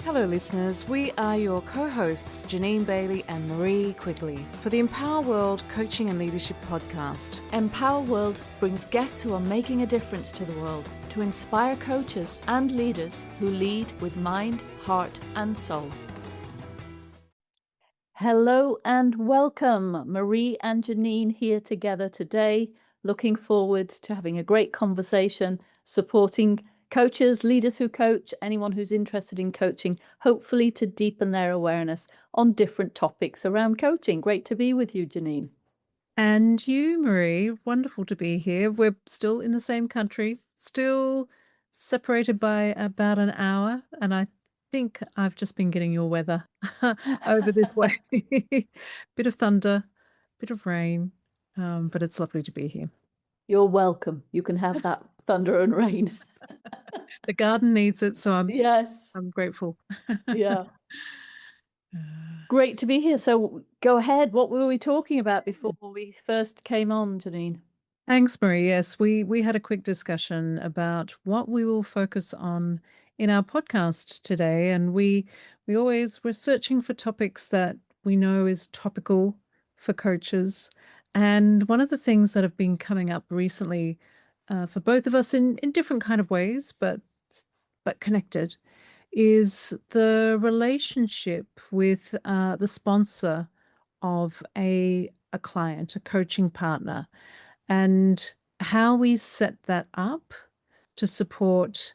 Hello, listeners. We are your co-hosts, Janine Bailey and Marie Quigley, for the Empower World Coaching and Leadership Podcast. Empower World brings guests who are making a difference to the world to inspire coaches and leaders who lead with mind, heart, and soul. Hello and welcome. Marie and Janine here together today. Looking forward to having a great conversation, supporting coaches, leaders who coach, anyone who's interested in coaching, hopefully to deepen their awareness on different topics around coaching. Great to be with you, Janine. And you, Marie, wonderful to be here. We're still in the same country, still separated by about an hour, and I think I've just been getting your weather over this way. Bit of thunder, bit of rain, but it's lovely to be here. You're welcome. You can have that thunder and rain. The garden needs it, so Yes. I'm grateful. Yeah. Great to be here. So go ahead. What were we talking about before we first came on, Janine? Thanks, Marie. Yes, we had a quick discussion about what we will focus on in our podcast today, and we're searching for topics that we know is topical for coaches. And one of the things that have been coming up recently for both of us in different kind of ways, but connected, is the relationship with the sponsor of a client, a coaching partner, and how we set that up to support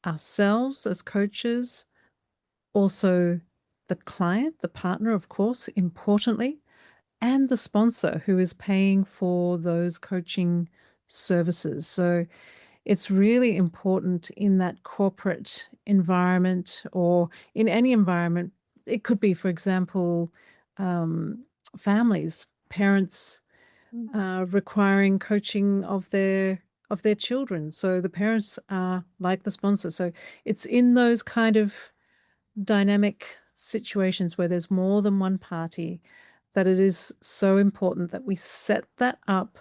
ourselves as coaches, also the client, the partner, of course, importantly, and the sponsor who is paying for those coaching services. So it's really important in that corporate environment or in any environment. It could be, for example, families, parents requiring coaching of their children. So the parents are like the sponsor. So it's in those kind of dynamic situations where there's more than one party that it is so important that we set that up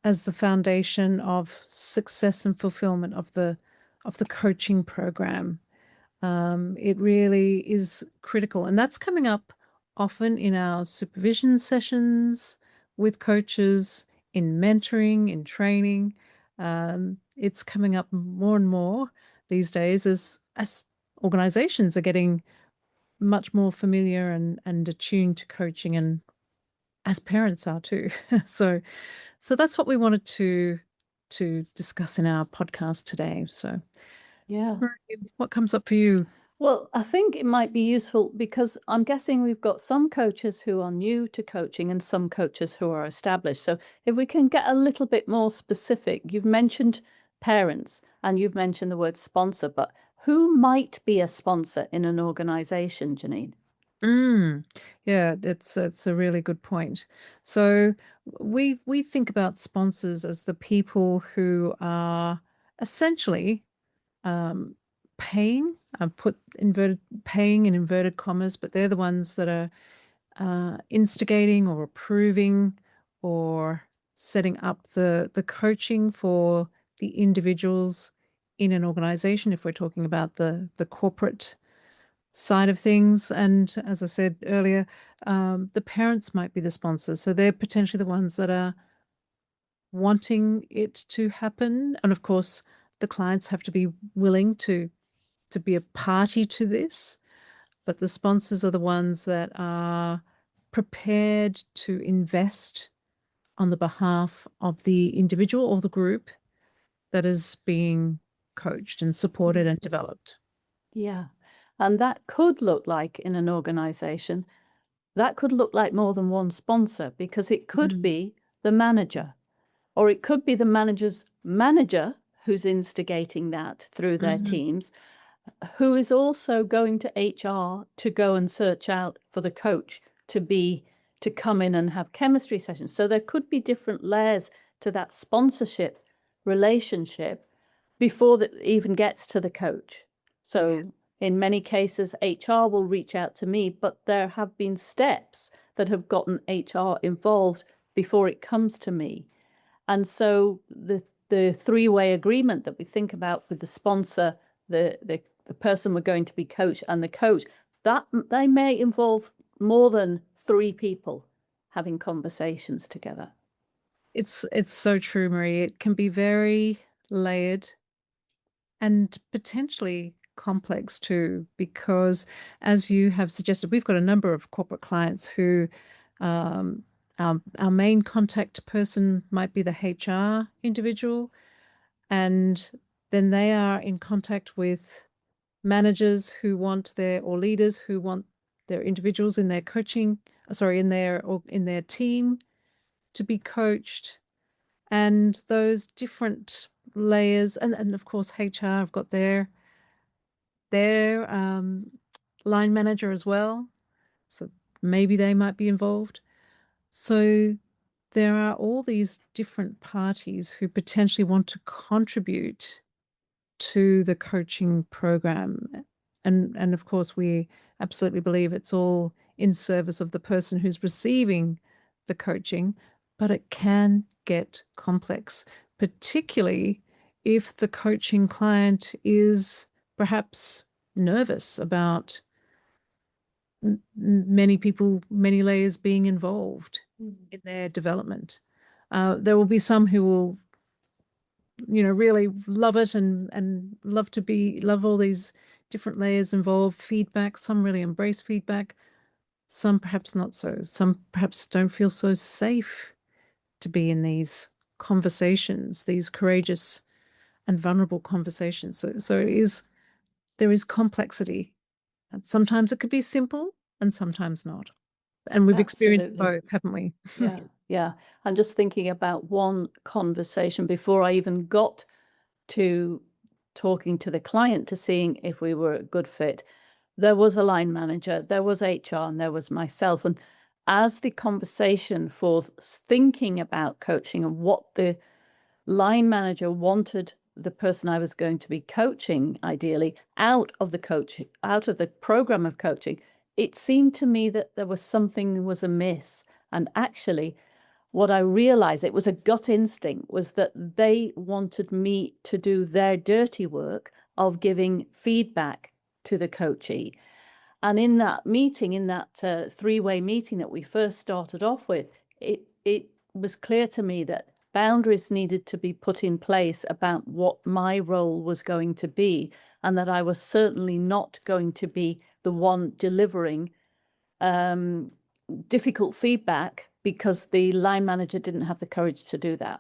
as the foundation of success and fulfillment of the coaching program. It really is critical, and that's coming up often in our supervision sessions with coaches, in mentoring, in training. It's coming up more and more these days as organizations are getting much more familiar and attuned to coaching, and as parents are too. So that's what we wanted to discuss in our podcast today. So Yeah. what comes up for you? Well, I think it might be useful because I'm guessing we've got some coaches who are new to coaching and some coaches who are established. So if we can get a little bit more specific, you've mentioned parents and you've mentioned the word sponsor, but who might be a sponsor in an organization, Janine? Yeah, that's a really good point. So we think about sponsors as the people who are essentially paying, paying in inverted commas, but they're the ones that are instigating or approving or setting up the coaching for the individuals in an organization, if we're talking about the corporate side of things. And as I said earlier, the parents might be the sponsors. So they're potentially the ones that are wanting it to happen. And of course, the clients have to be willing to be a party to this. But the sponsors are the ones that are prepared to invest on the behalf of the individual or the group that is being coached and supported and developed. Yeah. And that could look like in an organization, that could look like more than one sponsor because it could be the manager, or it could be the manager's manager who's instigating that through their teams, who is also going to HR to go and search out for the coach to come in and have chemistry sessions. So there could be different layers to that sponsorship relationship before that even gets to the coach. So in many cases, HR will reach out to me, but there have been steps that have gotten HR involved before it comes to me. And so the three-way agreement that we think about with the sponsor, the the person we're going to be coached and the coach, that they may involve more than 3 people having conversations together. It's so true, Marie. It can be very layered and potentially complex too, because as you have suggested, we've got a number of corporate clients who our main contact person might be the HR individual, and then they are in contact with managers who want or leaders who want their individuals in their coaching, in their team to be coached. And those different layers, and of course HR have got their line manager as well, so maybe they might be involved. So there are all these different parties who potentially want to contribute to the coaching program, and of course we absolutely believe it's all in service of the person who's receiving the coaching, but it can get complex, particularly if the coaching client is perhaps nervous about many people, many layers being involved in their development. There will be some who will, really love it and love all these different layers involved, feedback. Some really embrace feedback. Some perhaps not so. Some perhaps don't feel so safe to be in these conversations, these courageous and vulnerable conversations. So there is complexity. And sometimes it could be simple and sometimes not. And we've experienced Absolutely. both, haven't we? Yeah, yeah. I'm just thinking about one conversation before I even got to talking to the client to seeing if we were a good fit. There was a line manager, there was HR, and there was myself. And as the conversation for thinking about coaching and what the line manager wanted the person I was going to be coaching, ideally, out of the program of coaching, it seemed to me that there was something was amiss. And actually, what I realized, it was a gut instinct, was that they wanted me to do their dirty work of giving feedback to the coachee. And in that meeting, in that three-way meeting that we first started off with, it was clear to me that boundaries needed to be put in place about what my role was going to be, and that I was certainly not going to be the one delivering difficult feedback, because the line manager didn't have the courage to do that.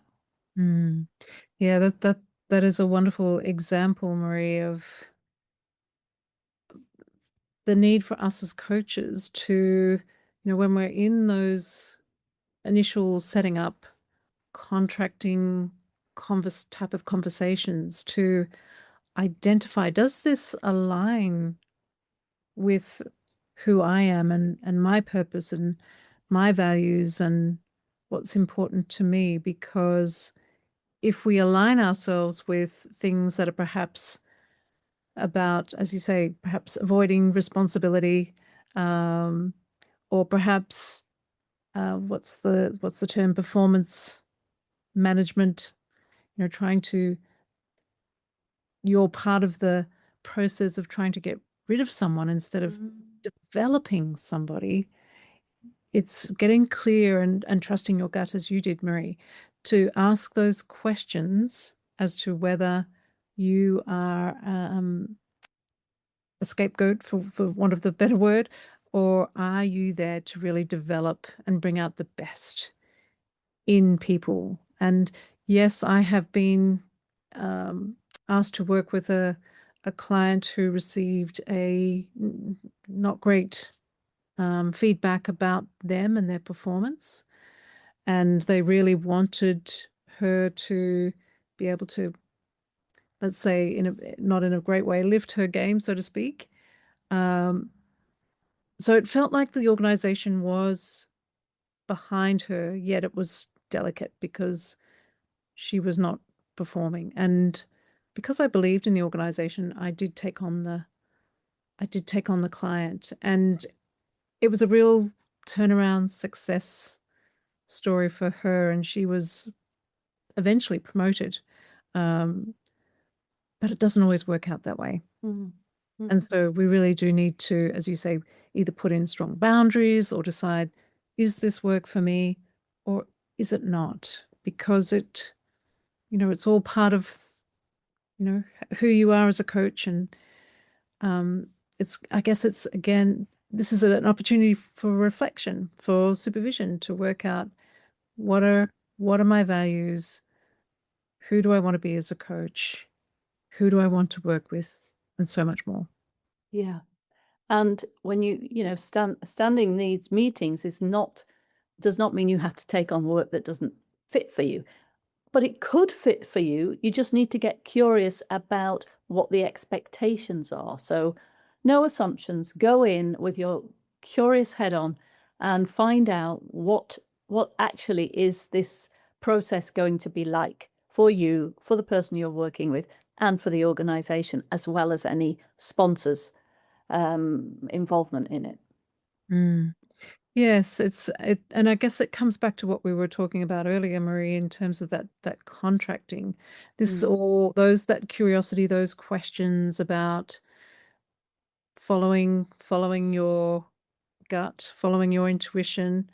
Yeah, that is a wonderful example, Marie, of the need for us as coaches to, when we're in those initial setting up, contracting type of conversations, to identify, does this align with who I am and my purpose and my values and what's important to me? Because if we align ourselves with things that are perhaps about, as you say, perhaps avoiding responsibility, or perhaps what's the term, performance management, trying to, you're part of the process of trying to get rid of someone instead of developing somebody. It's getting clear and trusting your gut, as you did, Marie, to ask those questions as to whether you are a scapegoat, for want of the better word, or are you there to really develop and bring out the best in people? And yes, I have been asked to work with a client who received a not great feedback about them and their performance, and they really wanted her to be able to, let's say, not in a great way, lift her game, so to speak. So it felt like the organization was behind her, yet it was delicate because she was not performing. And because I believed in the organization, I did take on the client, and it was a real turnaround success story for her, and she was eventually promoted. But it doesn't always work out that way. And so we really do need to, as you say, either put in strong boundaries or decide, is this work for me or is it not? Because it's all part of, who you are as a coach. And I guess it's, again, this is an opportunity for reflection, for supervision, to work out what are my values? Who do I want to be as a coach? Who do I want to work with? And so much more. Yeah. And when standing these meetings does not mean you have to take on work that doesn't fit for you, but it could fit for you. You just need to get curious about what the expectations are. So no assumptions, go in with your curious head on and find out what actually is this process going to be like for you, for the person you're working with, and for the organization, as well as any sponsors involvement in it. Yes, and I guess it comes back to what we were talking about earlier, Marie, in terms of that contracting. That curiosity, those questions about following your gut, following your intuition,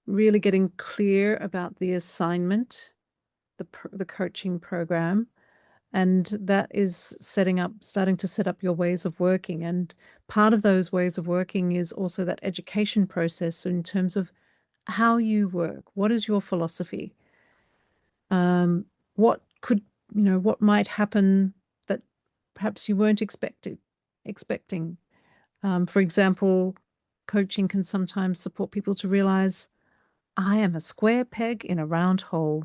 really getting clear about the assignment, the coaching program. And that is starting to set up your ways of working. And part of those ways of working is also that education process in terms of how you work. What is your philosophy? What might happen that perhaps you weren't expecting? For example, coaching can sometimes support people to realize, I am a square peg in a round hole.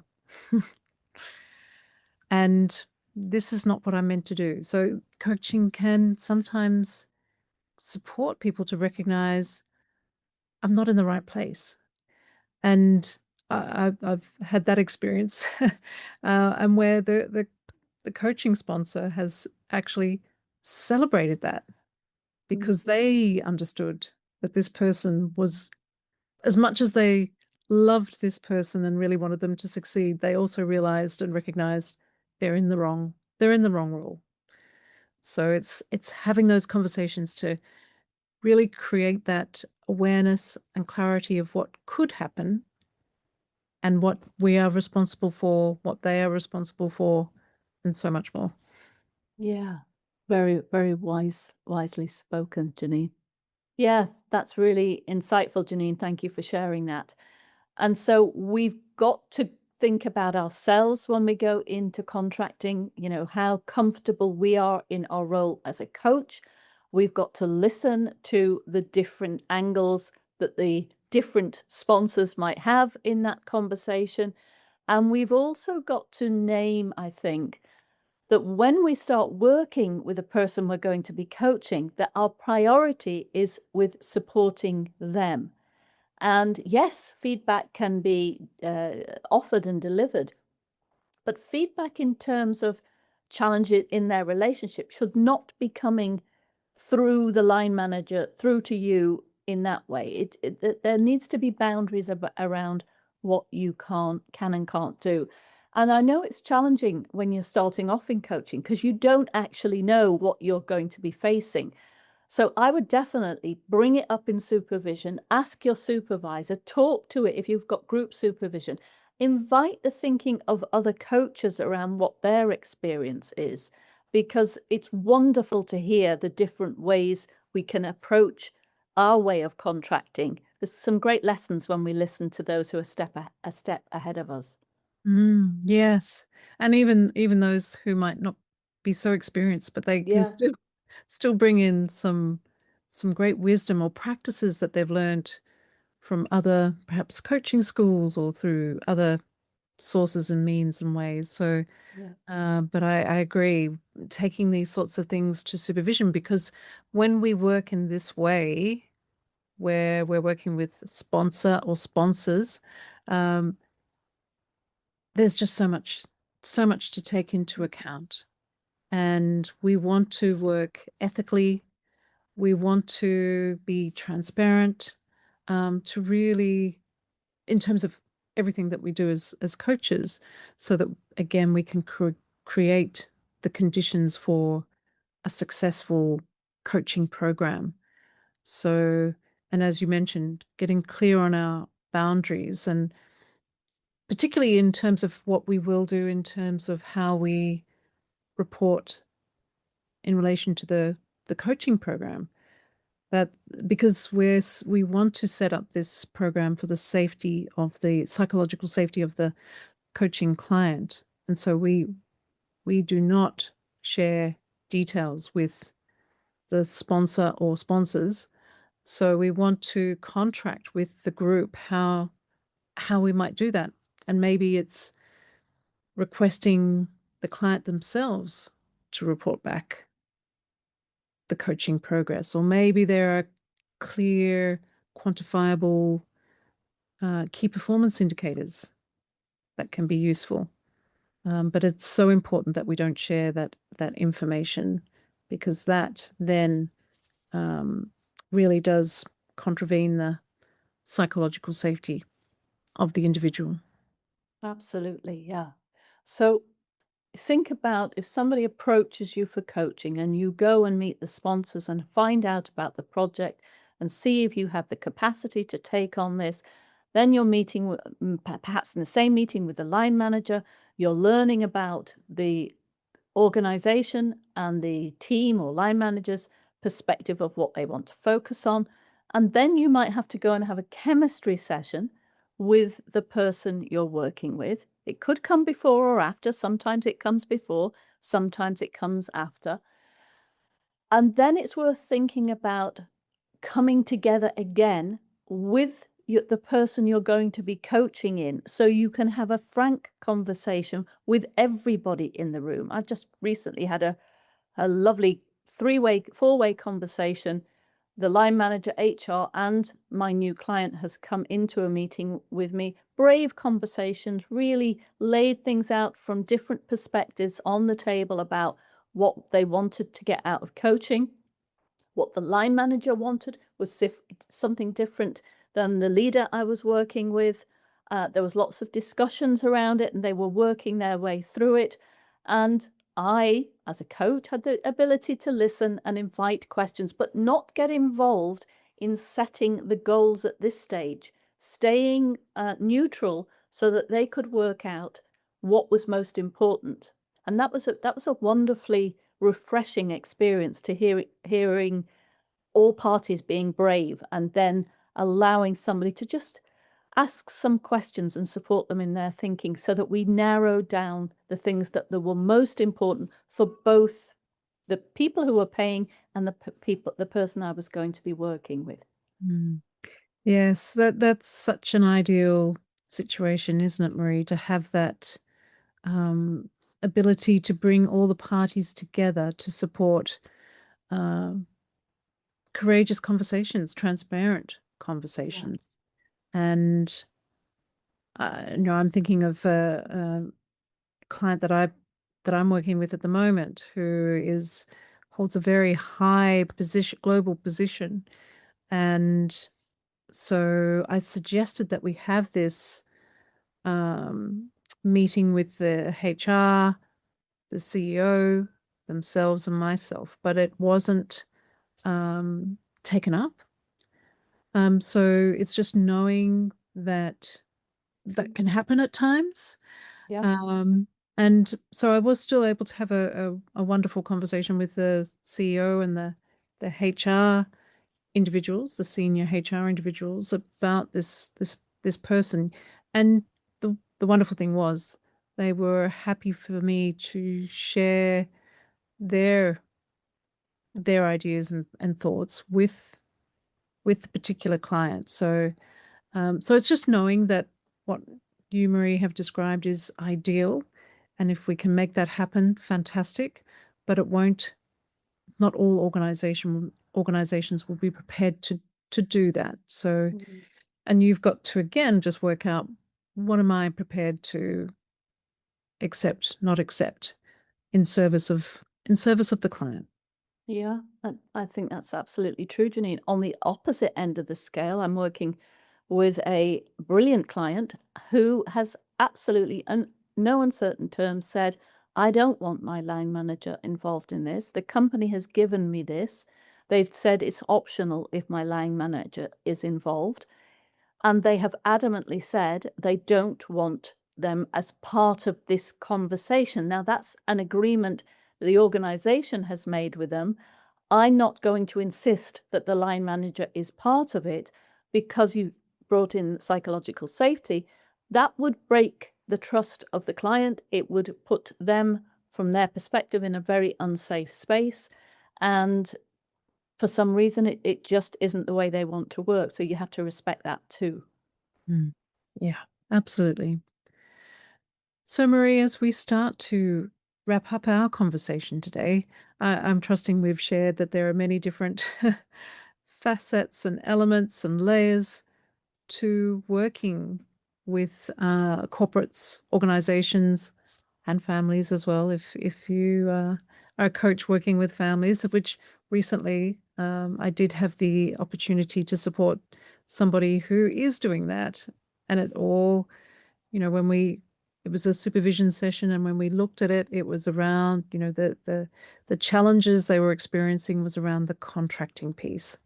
And this is not what I'm meant to do. So coaching can sometimes support people to recognize, I'm not in the right place. And I've had that experience, and where the coaching sponsor has actually celebrated that because they understood that this person was, as much as they loved this person and really wanted them to succeed, they also realized and recognized they're in the wrong role. So it's having those conversations to really create that awareness and clarity of what could happen and what we are responsible for, what they are responsible for, and so much more. Yeah. Very, very wisely spoken, Janine. Yeah, that's really insightful, Janine. Thank you for sharing that. And so we've got to think about ourselves when we go into contracting, how comfortable we are in our role as a coach. We've got to listen to the different angles that the different sponsors might have in that conversation. And we've also got to name, I think, that when we start working with a person we're going to be coaching, that our priority is with supporting them. And yes, feedback can be offered and delivered, but feedback in terms of challenges in their relationship should not be coming through the line manager through to you in that way. There needs to be boundaries around what you can and can't do. And I know it's challenging when you're starting off in coaching because you don't actually know what you're going to be facing. So I would definitely bring it up in supervision, ask your supervisor, talk to it if you've got group supervision, invite the thinking of other coaches around what their experience is, because it's wonderful to hear the different ways we can approach our way of contracting. There's some great lessons when we listen to those who are a step ahead of us. Yes. And even those who might not be so experienced, but they can still bring in some great wisdom or practices that they've learned from other perhaps coaching schools or through other sources and means and ways. So but I agree, taking these sorts of things to supervision, because when we work in this way, where we're working with sponsor or sponsors, there's just so much to take into account. And we want to work ethically. We want to be transparent, to really, in terms of everything that we do as coaches, so that, again, we can create the conditions for a successful coaching program. So, and as you mentioned, getting clear on our boundaries, and particularly in terms of what we will do in terms of how we report in relation to the coaching program. That because we want to set up this program for the safety of the psychological safety of the coaching client, and so we do not share details with the sponsor or sponsors. So we want to contract with the group how we might do that, and maybe it's requesting the client themselves to report back the coaching progress, or maybe there are clear, quantifiable key performance indicators that can be useful. But it's so important that we don't share that information, because that then really does contravene the psychological safety of the individual. Absolutely, yeah. So think about if somebody approaches you for coaching and you go and meet the sponsors and find out about the project and see if you have the capacity to take on this. Then you're meeting with, perhaps in the same meeting with the line manager, you're learning about the organization and the team or line manager's perspective of what they want to focus on. And then you might have to go and have a chemistry session with the person you're working with. It could come before or after. Sometimes it comes before, sometimes it comes after. And then it's worth thinking about coming together again with the person you're going to be coaching in, so you can have a frank conversation with everybody in the room. I've just recently had a lovely four-way conversation. The line manager, HR, and my new client has come into a meeting with me. Brave conversations, really laid things out from different perspectives on the table about what they wanted to get out of coaching. What the line manager wanted was something different than the leader I was working with. There was lots of discussions around it, and they were working their way through it. And I, as a coach, had the ability to listen and invite questions, but not get involved in setting the goals at this stage, staying neutral so that they could work out what was most important. And that was a wonderfully refreshing experience to hearing all parties being brave and then allowing somebody to just ask some questions and support them in their thinking, so that we narrowed down the things that were most important for both the people who were paying and the person I was going to be working with. Yes, that's such an ideal situation, isn't it, Marie, to have that ability to bring all the parties together to support courageous conversations, transparent conversations. And I'm thinking of a client that I'm working with at the moment, who holds a very high global position, and so I suggested that we have this meeting with the HR, the CEO themselves, and myself, but it wasn't taken up. So it's just knowing that can happen at times. Yeah. And so I was still able to have a wonderful conversation with the CEO and the HR individuals, the senior HR individuals, about this person. And the wonderful thing was, they were happy for me to share their ideas and thoughts with the particular client. So it's just knowing that what you, Marie, have described is ideal, and if we can make that happen, fantastic. But it won't. Not all organizations will be prepared to do that. So, and you've got to again just work out, what am I prepared to accept, not accept, in service of the client. Yeah, I think that's absolutely true, Janine. On the opposite end of the scale, I'm working with a brilliant client who has absolutely, in no uncertain terms, said, I don't want my line manager involved in this. The company has given me this. They've said it's optional if my line manager is involved. And they have adamantly said they don't want them as part of this conversation. Now, that's an agreement the organization has made with them. I'm not going to insist that the line manager is part of it because you brought in psychological safety. That would break the trust of the client. It would put them, from their perspective, in a very unsafe space. And for some reason, it just isn't the way they want to work. So you have to respect that too. Yeah, absolutely. So, Marie, as we start to wrap up our conversation today, I'm trusting we've shared that there are many different facets and elements and layers to working with corporates, organizations, and families as well. If you are a coach working with families, of which recently I did have the opportunity to support somebody who is doing that, and it all, it was a supervision session, and when we looked at it, it was around, the challenges they were experiencing was around the contracting piece.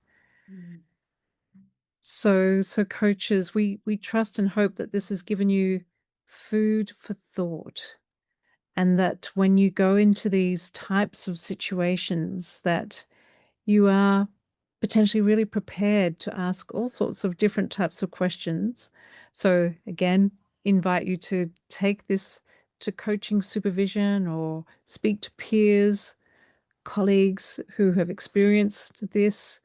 So coaches, we trust and hope that this has given you food for thought, and that when you go into these types of situations, that you are potentially really prepared to ask all sorts of different types of questions. So again, invite you to take this to coaching supervision or speak to peers, colleagues who have experienced this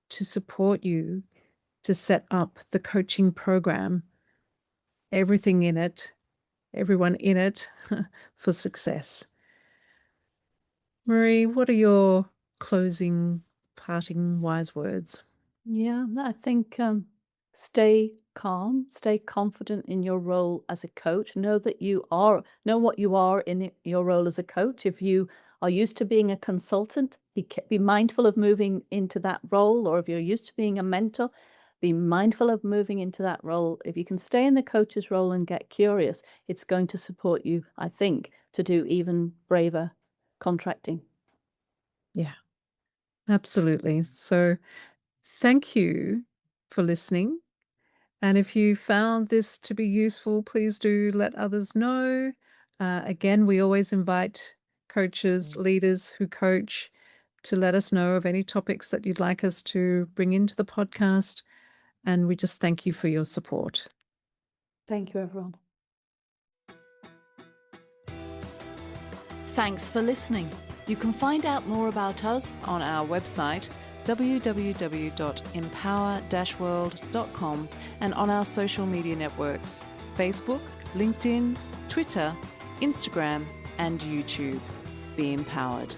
to support you to set up the coaching program, everything in it, everyone in it for success. Marie, what are your closing, parting wise words? Yeah, I think stay calm, stay confident in your role as a coach. Know what you are in your role as a coach. If you are used to being a consultant, be mindful of moving into that role. Or if you're used to being a mentor, be mindful of moving into that role. If you can stay in the coach's role and get curious, it's going to support you, I think, to do even braver contracting. Yeah, absolutely. So thank you for listening. And if you found this to be useful, please do let others know. Again, we always invite coaches, leaders who coach to let us know of any topics that you'd like us to bring into the podcast. And we just thank you for your support. Thank you, everyone. Thanks for listening. You can find out more about us on our website www.empower-world.com and on our social media networks Facebook, LinkedIn, Twitter, Instagram and YouTube. Be empowered.